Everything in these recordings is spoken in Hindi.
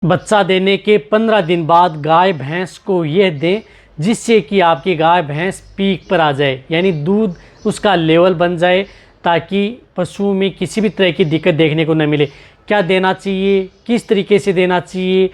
बच्चा देने के 15 दिन बाद गाय भैंस को यह दें जिससे कि आपकी गाय भैंस पीक पर आ जाए, यानी दूध उसका लेवल बन जाए ताकि पशुओं में किसी भी तरह की दिक्कत देखने को न मिले। क्या देना चाहिए, किस तरीके से देना चाहिए,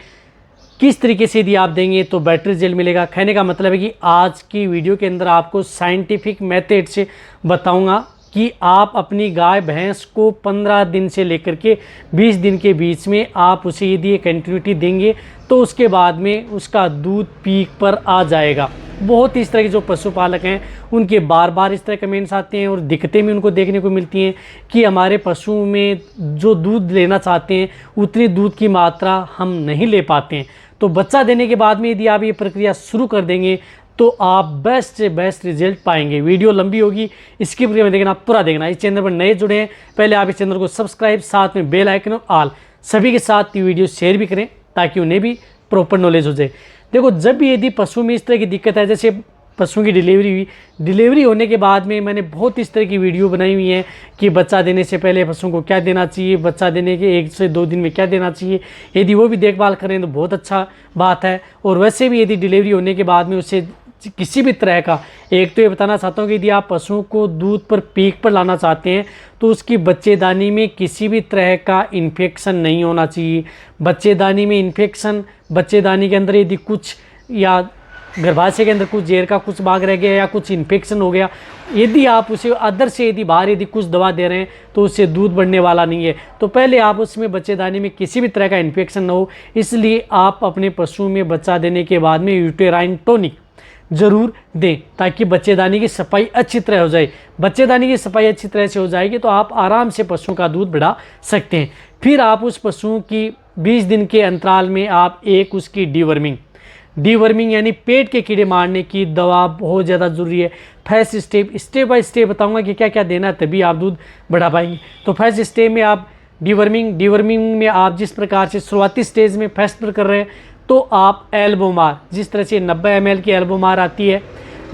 किस तरीके से यदि आप देंगे तो बैटरी जेल मिलेगा। कहने का मतलब है कि आज की वीडियो के अंदर आपको साइंटिफिक मेथड से बताऊंगा कि आप अपनी गाय भैंस को 15 दिन से लेकर के 20 दिन के बीच में आप उसे यदि कंटिन्यूटी देंगे तो उसके बाद में उसका दूध पीक पर आ जाएगा। बहुत इस तरह के जो पशुपालक हैं उनके बार बार इस तरह कमेंट्स आते हैं और दिक्कतें भी उनको देखने को मिलती हैं कि हमारे पशुओं में जो दूध लेना चाहते हैं उतनी दूध की मात्रा हम नहीं ले पाते हैं। तो बच्चा देने के बाद में यदि आप ये प्रक्रिया शुरू कर देंगे तो आप बेस्ट से बेस्ट रिजल्ट पाएंगे। वीडियो लंबी होगी, इसकी प्रक्रिया में देखना, पूरा देखना। इस चैनल पर नए जुड़े हैं, पहले आप इस चैनल को सब्सक्राइब, साथ में बेल आइकन और ऑल सभी के साथ ये वीडियो शेयर भी करें ताकि उन्हें भी प्रॉपर नॉलेज हो जाए। देखो, जब भी यदि पशु में इस तरह की दिक्कत है, जैसे पशुओं की डिलीवरी हुई, डिलीवरी होने के बाद में मैंने बहुत इस तरह की वीडियो बनाई हुई है कि बच्चा देने से पहले पशुओं को क्या देना चाहिए, बच्चा देने के 1 से 2 दिन में क्या देना चाहिए। यदि वो भी देखभाल करें तो बहुत अच्छा बात है। और वैसे भी यदि डिलीवरी होने के बाद में उससे किसी भी तरह का, एक तो ये बताना चाहता हूँ कि यदि आप पशुओं को दूध पर पीक पर लाना चाहते हैं तो उसकी बच्चेदानी में किसी भी तरह का इन्फेक्शन नहीं होना चाहिए। बच्चेदानी में इन्फेक्शन, बच्चेदानी के अंदर यदि कुछ या गर्भाशय के अंदर कुछ जहर का कुछ भाग रह गया या कुछ इन्फेक्शन हो गया, यदि आप उसे अदर से यदि बाहर यदि कुछ दवा दे रहे हैं तो उससे दूध बढ़ने वाला नहीं है। तो पहले आप उसमें बच्चेदानी में किसी भी तरह का इन्फेक्शन न हो, इसलिए आप अपने पशुओं में बच्चा देने के बाद में यूटेराइन टॉनिक ज़रूर दें ताकि बच्चेदानी की सफाई अच्छी तरह हो जाए। बच्चेदानी की सफाई अच्छी तरह से हो जाएगी तो आप आराम से पशुओं का दूध बढ़ा सकते हैं। फिर आप उस पशुओं की 20 दिन के अंतराल में आप एक उसकी डीवर्मिंग यानी पेट के कीड़े मारने की दवा बहुत ज़्यादा ज़रूरी है। फर्स्ट स्टेप बाय स्टेप बताऊंगा कि क्या क्या देना है, तभी आप दूध बढ़ा पाएंगे। तो फर्स्ट स्टेप में आप डीवर्मिंग में आप जिस प्रकार से शुरुआती स्टेज में फर्स्ट पर कर रहे हैं तो आप एल्बोमार, जिस तरह से 90 ml की एल्बोमार आती है,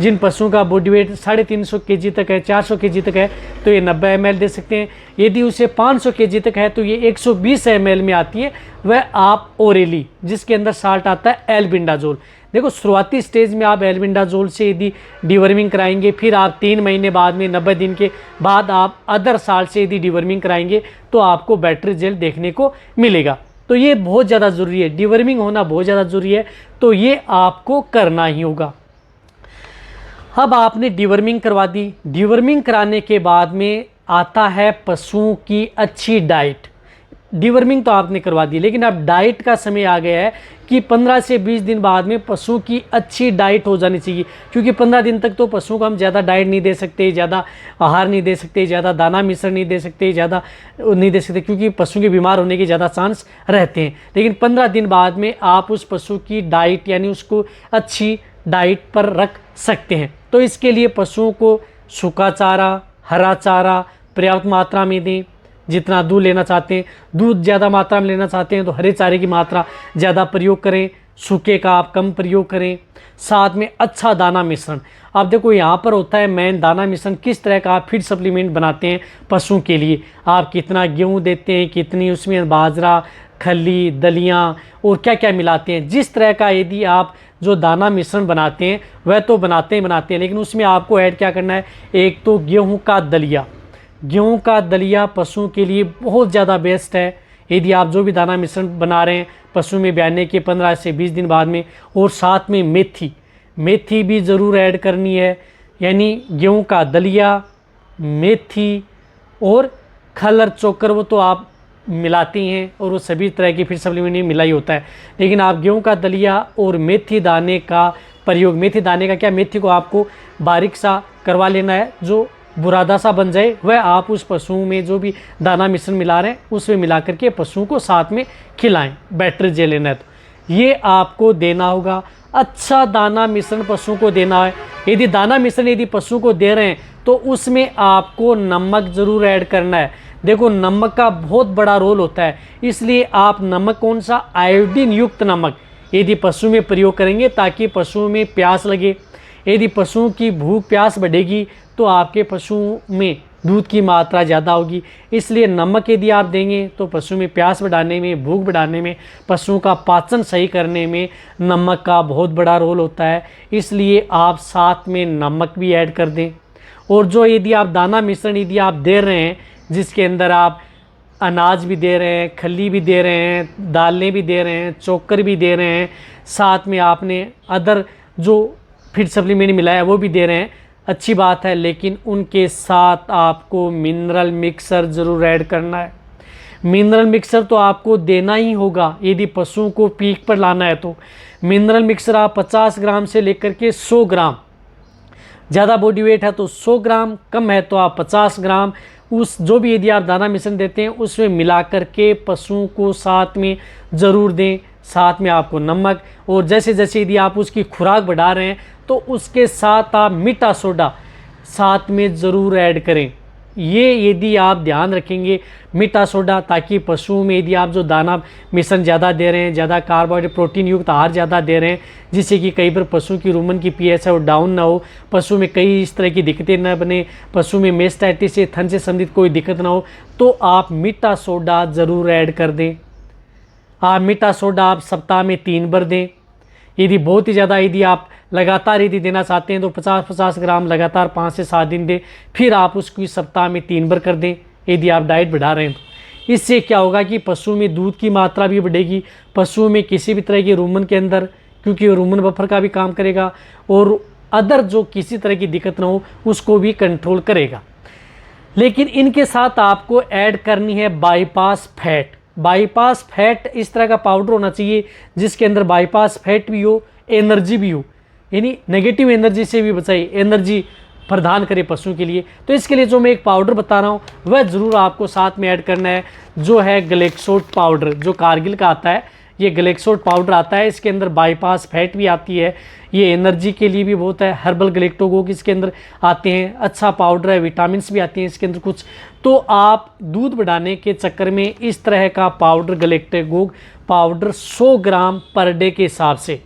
जिन पशुओं का बॉडी वेट 350 kg तक है, 400 kg तक है तो ये 90 ml दे सकते हैं। यदि उसे 500 kg तक है तो ये 120 ml में आती है, वह आप ओरेली, जिसके अंदर साल्ट आता है एल्बिंडाजोल। देखो, शुरुआती स्टेज में आप एल्बिंडाजोल से यदि डीवर्मिंग कराएंगे, फिर आप 3 महीने बाद में 90 दिन के बाद आप अदर साल्ट से यदि डीवर्मिंग कराएंगे तो आपको बैटरी जेल देखने को मिलेगा। तो ये बहुत ज़्यादा ज़रूरी है, डीवर्मिंग होना बहुत ज़्यादा ज़रूरी है, तो ये आपको करना ही होगा। अब आपने डीवर्मिंग करवा दी, डीवर्मिंग कराने के बाद में आता है पशुओं की अच्छी डाइट। डीवर्मिंग तो आपने करवा दी, लेकिन अब डाइट का समय आ गया है कि 15 से 20 दिन बाद में पशुओं की अच्छी डाइट हो जानी चाहिए, क्योंकि 15 दिन तक तो पशुओं को हम ज़्यादा डाइट नहीं दे सकते, ज़्यादा आहार नहीं दे सकते, ज़्यादा दाना मिश्रण नहीं दे सकते, ज़्यादा नहीं दे सकते, क्योंकि पशुओं के बीमार होने के ज़्यादा चांस रहते हैं। लेकिन 15 दिन बाद में आप उस पशु की डाइट यानी उसको अच्छी डाइट पर रख सकते हैं। तो इसके लिए पशुओं को सूखा चारा, हरा चारा पर्याप्त मात्रा में दें। जितना दूध लेना चाहते हैं, दूध ज़्यादा मात्रा में लेना चाहते हैं तो हरे चारे की मात्रा ज़्यादा प्रयोग करें, सूखे का आप कम प्रयोग करें। साथ में अच्छा दाना मिश्रण, आप देखो यहाँ पर होता है मेन दाना मिश्रण, किस तरह का आप फीड सप्लीमेंट बनाते हैं पशुओं के लिए, आप कितना गेहूँ देते हैं, कितनी उसमें बाजरा, खली, दलियाँ और क्या क्या मिलाते हैं। जिस तरह का यदि आप जो दाना मिश्रण बनाते हैं वह तो बनाते हैं, लेकिन उसमें आपको ऐड क्या करना है, एक तो गेहूँ का दलिया पशुओं के लिए बहुत ज़्यादा बेस्ट है। यदि आप जो भी दाना मिश्रण बना रहे हैं पशु में ब्याने के 15 से 20 दिन बाद में, और साथ में मेथी भी ज़रूर ऐड करनी है, यानी गेहूं का दलिया, मेथी और खल चोकर वो तो आप मिलाती हैं और वो सभी तरह की फिर सप्लीमेंट में मिला ही होता है। लेकिन आप गेहूं का दलिया और मेथी दाने का प्रयोग, मेथी दाने का क्या, मेथी को आपको बारीक सा करवा लेना है, जो बुरादा सा बन जाए, वह आप उस पशुओं में जो भी दाना मिश्रण मिला रहे हैं उसमें मिला करके पशुओं को साथ में खिलाएं। बैटरी जेल लेना है तो ये आपको देना होगा। अच्छा दाना मिश्रण पशुओं को देना है। यदि दाना मिश्रण यदि पशु को दे रहे हैं तो उसमें आपको नमक ज़रूर ऐड करना है। देखो, नमक का बहुत बड़ा रोल होता है, इसलिए आप नमक कौन सा, आयोडीन युक्त नमक यदि पशु में प्रयोग करेंगे ताकि पशुओं में प्यास लगे। यदि पशुओं की भूख प्यास बढ़ेगी तो आपके पशुओं में दूध की मात्रा ज़्यादा होगी। इसलिए नमक यदि आप देंगे तो पशु में प्यास बढ़ाने में, भूख बढ़ाने में, पशुओं का पाचन सही करने में नमक का बहुत बड़ा रोल होता है। इसलिए आप साथ में नमक भी ऐड कर दें। और जो यदि आप दाना मिश्रण यदि आप दे रहे हैं, जिसके अंदर आप अनाज भी दे रहे हैं, खली भी दे रहे हैं, दालें भी दे रहे हैं, चोकर भी दे रहे हैं, साथ में आपने अदर जो फीड सप्लीमेंट मिला है वो भी दे रहे हैं, अच्छी बात है। लेकिन उनके साथ आपको मिनरल मिक्सर ज़रूर ऐड करना है। मिनरल मिक्सर तो आपको देना ही होगा यदि पशुओं को पीक पर लाना है। तो मिनरल मिक्सर आप 50 ग्राम से लेकर के 100 ग्राम, ज़्यादा बॉडी वेट है तो 100 ग्राम, कम है तो आप 50 ग्राम, उस जो भी यदि आप दाना मिश्रण देते हैं उसमें मिला करके पशुओं को साथ में ज़रूर दें। साथ में आपको नमक, और जैसे जैसे यदि आप उसकी खुराक बढ़ा रहे हैं तो उसके साथ आप मीठा सोडा साथ में ज़रूर ऐड करें। ये यदि आप ध्यान रखेंगे मीठा सोडा, ताकि पशुओं में यदि आप जो दाना मिश्रण ज़्यादा दे रहे हैं, ज़्यादा कार्बोहाइड्रेट प्रोटीन युक्त आहार ज़्यादा दे रहे हैं, जिससे कि कई बार पशु की रुमन की पीएच है वो डाउन ना हो, पशु में कई इस तरह की दिक्कतें न बने, पशु में मेस्टाइटिस से थन से संबंधित कोई दिक्कत ना हो, तो आप मीठा सोडा ज़रूर ऐड कर दें। आप मीठा सोडा आप सप्ताह में 3 बार दें। यदि बहुत ही ज़्यादा यदि आप लगातार यदि देना चाहते हैं तो 50-50 ग्राम लगातार 5 से 7 दिन दें, फिर आप उसको सप्ताह में 3 बार कर दें यदि आप डाइट बढ़ा रहे हैं तो। इससे क्या होगा कि पशु में दूध की मात्रा भी बढ़ेगी, पशुओं में किसी भी तरह के रूमन के अंदर, क्योंकि रूमन बफर का भी काम करेगा, और अदर जो किसी तरह की दिक्कत ना हो उसको भी कंट्रोल करेगा। लेकिन इनके साथ आपको ऐड करनी है बाईपास फैट। बाईपास फैट इस तरह का पाउडर होना चाहिए जिसके अंदर बाईपास फैट भी हो, एनर्जी भी हो, यानी नेगेटिव एनर्जी से भी बचाई, एनर्जी प्रदान करे पशुओं के लिए। तो इसके लिए जो मैं एक पाउडर बता रहा हूँ वह ज़रूर आपको साथ में ऐड करना है, जो है ग्लेक्सोट पाउडर, जो कारगिल का आता है। ये ग्लेक्सोट पाउडर आता है, इसके अंदर बाईपास फैट भी आती है, ये एनर्जी के लिए भी बहुत है। हर्बल ग्लेक्टोगोग इसके अंदर आते हैं, अच्छा पाउडर है, विटामिन भी आते हैं इसके अंदर कुछ। तो आप दूध बढ़ाने के चक्कर में इस तरह का पाउडर, ग्लेक्टोगोग पाउडर 100 ग्राम पर डे के हिसाब से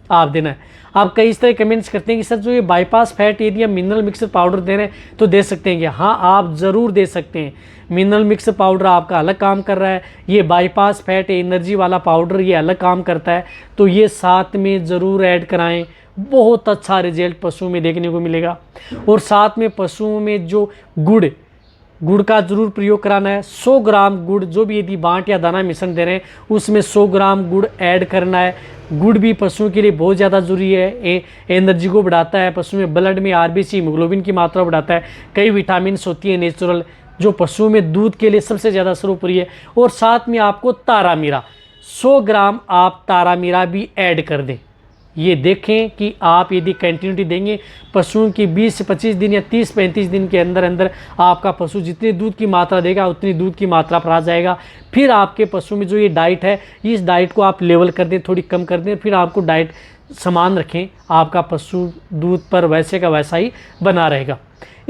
आप देना है। आप कई इस तरह कमेंट्स करते हैं कि सर जो ये बाईपास फैट यदि हम मिनरल मिक्सर पाउडर दे रहे हैं तो दे सकते हैं क्या? हाँ, आप ज़रूर दे सकते हैं। मिनरल मिक्सर पाउडर आपका अलग काम कर रहा है, ये बाईपास फैट एनर्जी वाला पाउडर ये अलग काम करता है, तो ये साथ में ज़रूर ऐड कराएं। बहुत अच्छा रिजल्ट पशुओं में देखने को मिलेगा। और साथ में पशुओं में जो गुड़ का ज़रूर प्रयोग कराना है। 100 ग्राम गुड़, जो भी यदि बांट या दाना मिश्रण दे रहे हैं उसमें 100 ग्राम गुड़ ऐड करना है। गुड़ भी पशुओं के लिए बहुत ज़्यादा ज़रूरी है, एनर्जी को बढ़ाता है, पशु में ब्लड में आरबीसी हीमोग्लोबिन की मात्रा बढ़ाता है, कई विटामिन्स होती है नेचुरल जो पशुओं में दूध के लिए सबसे ज़्यादा सर्वोपरि है। और साथ में आपको तारा मीरा 100 ग्राम आप तारा मीरा भी ऐड कर दें। ये देखें कि आप यदि कंटिन्यूटी देंगे पशुओं की 20 से 25 दिन या 30-35 दिन के अंदर अंदर आपका पशु जितनी दूध की मात्रा देगा उतनी दूध की मात्रा पर आ जाएगा। फिर आपके पशु में जो ये डाइट है, इस डाइट को आप लेवल कर दें, थोड़ी कम कर दें, फिर आपको डाइट समान रखें, आपका पशु दूध पर वैसे का वैसा ही बना रहेगा।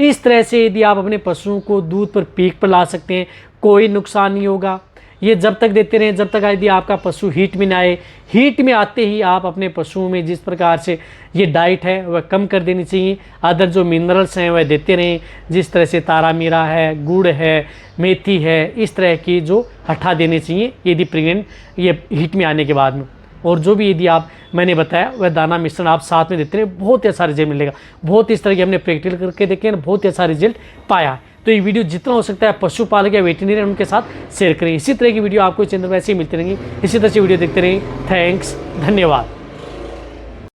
इस तरह से यदि आप अपने पशुओं को दूध पर पीक पर ला सकते हैं, कोई नुकसान नहीं होगा। ये जब तक देते रहें जब तक यदि आपका पशु हीट में ना आए। हीट में आते ही आप अपने पशुओं में जिस प्रकार से ये डाइट है वह कम कर देनी चाहिए। अदर जो मिनरल्स हैं वह देते रहें, जिस तरह से तारा मीरा है, गुड़ है, मेथी है, इस तरह की जो हटा देने चाहिए यदि प्रेग्नेंट ये हीट में आने के बाद में। और जो भी यदि आप मैंने बताया वह दाना मिश्रण आप साथ में देते रहें, बहुत ही अच्छा रिजल्ट मिलेगा। बहुत इस तरह की हमने प्रैक्टिकल करके देखे हैं, बहुत ही अच्छा रिजल्ट पाया। तो ये वीडियो जितना हो सकता है पशुपालक या वेटरनरी उनके साथ शेयर करें। इसी तरह की वीडियो आपको चैनल पर ऐसे ही मिलती रहेंगी। इसी तरह से वीडियो देखते रहें। थैंक्स, धन्यवाद।